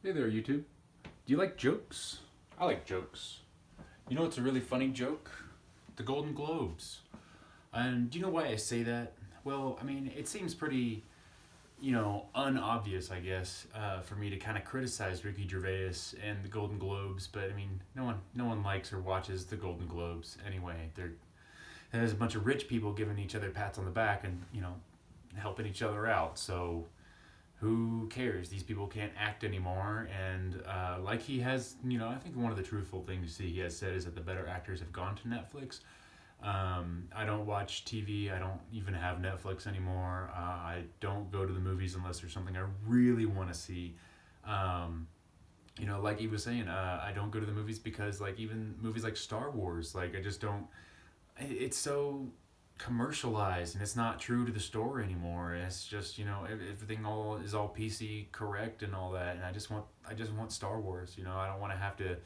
Hey there, YouTube. Do you like jokes? I like jokes. You know what's a really funny joke? The Golden Globes. And do you know why I say that? Well, I mean, it seems pretty, unobvious, I guess, for me to kind of criticize Ricky Gervais and the Golden Globes. But I mean, no one likes or watches the Golden Globes anyway. There's a bunch of rich people giving each other pats on the back and helping each other out. So who cares? These people can't act anymore. And like he has, I think one of the truthful things he has said is that the better actors have gone to Netflix. I don't watch TV. I don't even have Netflix anymore. I don't go to the movies unless there's something I really want to see. Um, like he was saying, I don't go to the movies because, like, even movies like Star Wars, like, I just don't. It's so commercialized and it's not true to the story anymore. It's just everything all is all PC correct and all that, and I just want Star Wars. I don't want to have to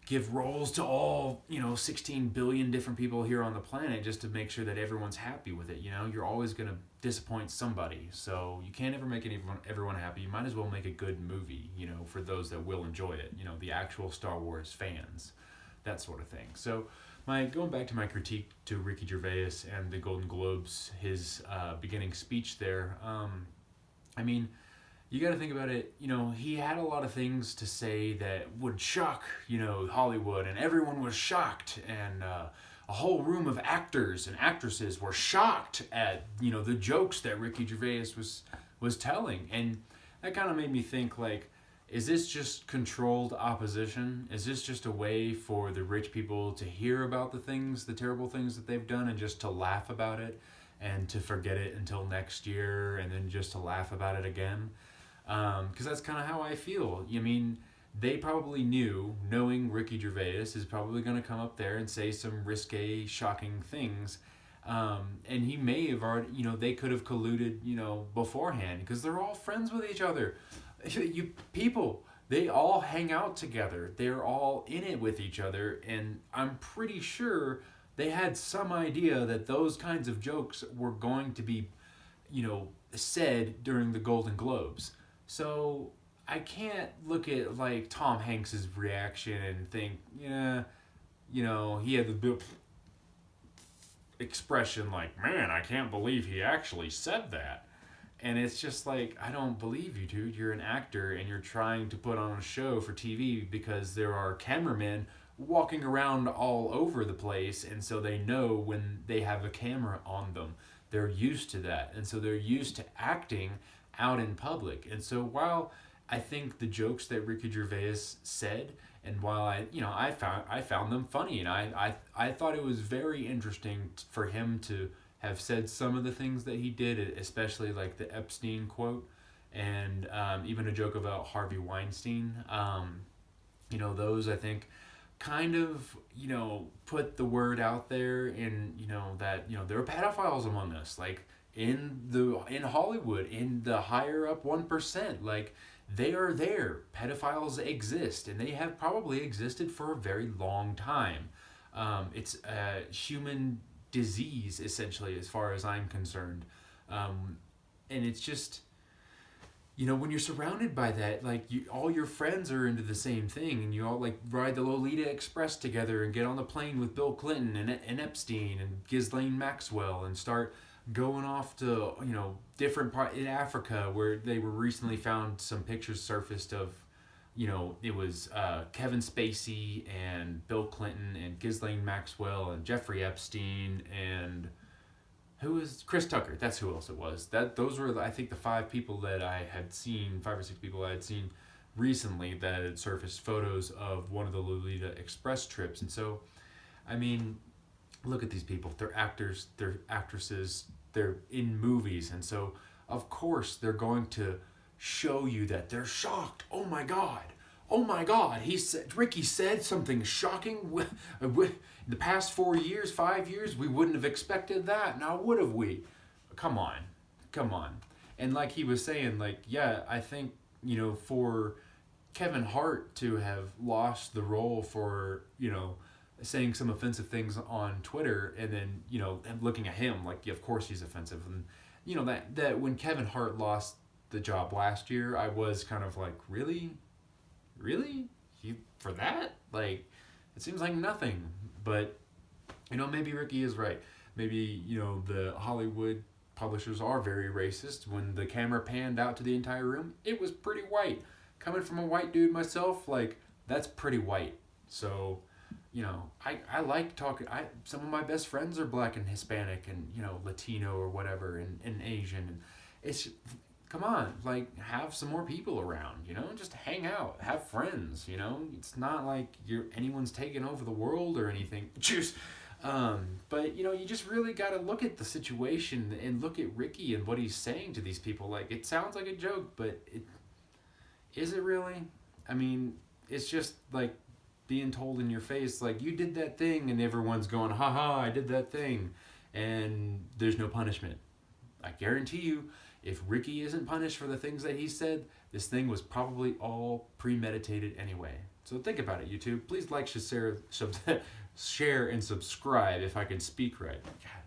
give roles to all 16 billion different people here on the planet just to make sure that everyone's happy with it. You're always going to disappoint somebody, so you can't ever make everyone happy. You might as well make a good movie, for those that will enjoy it, the actual Star Wars fans, that sort of thing. So my going back to my critique to Ricky Gervais and the Golden Globes, his beginning speech there. I mean, you got to think about it. He had a lot of things to say that would shock, Hollywood, and everyone was shocked, and a whole room of actors and actresses were shocked at the jokes that Ricky Gervais was telling, and that kind of made me think, like, is this just controlled opposition? Is this just a way for the rich people to hear about the terrible things that they've done, and just to laugh about it and to forget it until next year and then just to laugh about it again? Because that's kind of how I feel. I mean, they probably knowing Ricky Gervais is probably going to come up there and say some risque, shocking things. And he may have already, they could have colluded, beforehand, because they're all friends with each other. You people, they all hang out together. They're all in it with each other, and I'm pretty sure they had some idea that those kinds of jokes were going to be, said during the Golden Globes. So I can't look at, like, Tom Hanks's reaction and think, yeah, he had the expression like, man, I can't believe he actually said that. And it's just like, I don't believe you, dude. You're an actor and you're trying to put on a show for TV because there are cameramen walking around all over the place, and so they know when they have a camera on them. They're used to that. And so they're used to acting out in public. And so while I think the jokes that Ricky Gervais said, and while I found them funny, and I thought it was very interesting for him to have said some of the things that he did, especially like the Epstein quote, and even a joke about Harvey Weinstein. Those, I think, kind of put the word out there, and that there are pedophiles among us, like in Hollywood, in the higher up 1%. Like, they are there. Pedophiles exist, and they have probably existed for a very long time. It's a human disease, essentially, as far as I'm concerned. And it's just, when you're surrounded by that, like, all your friends are into the same thing, and you all, like, ride the Lolita Express together and get on the plane with Bill Clinton and Epstein and Ghislaine Maxwell and start going off to different part in Africa, where they were recently found some pictures surfaced of it was Kevin Spacey and Bill Clinton and Ghislaine Maxwell and Jeffrey Epstein and who was Chris Tucker. That's who else it was. Those were, I think, the five people that I had seen, 5 or 6 people I had seen recently that had surfaced photos of one of the Lolita Express trips. And so, I mean, look at these people. They're actors, they're actresses, they're in movies, and so of course they're going to show you that they're shocked. Oh my God! Oh my God! Ricky said something shocking. In the past 4 years, 5 years, we wouldn't have expected that. Now, would have we? Come on, come on. And like he was saying, like, yeah, I think for Kevin Hart to have lost the role for saying some offensive things on Twitter, and then and looking at him like, yeah, of course he's offensive, and that when Kevin Hart lost the job last year, I was kind of like, really, really? You for that? Like, it seems like nothing. But maybe Ricky is right. Maybe the Hollywood publishers are very racist. When the camera panned out to the entire room, it was pretty white. Coming from a white dude myself, like, that's pretty white. So, I like talking. Some of my best friends are black and Hispanic and Latino or whatever and Asian. And it's come on, like, have some more people around. Just hang out, have friends. It's not like anyone's taking over the world or anything. Just. But you just really got to look at the situation and look at Ricky and what he's saying to these people. Like, it sounds like a joke, but is it really? I mean, it's just like being told in your face, like, you did that thing, and everyone's going, haha, I did that thing, and there's no punishment. I guarantee you, if Ricky isn't punished for the things that he said, this thing was probably all premeditated anyway. So think about it, YouTube. Please like, share, and subscribe if I can speak right. God.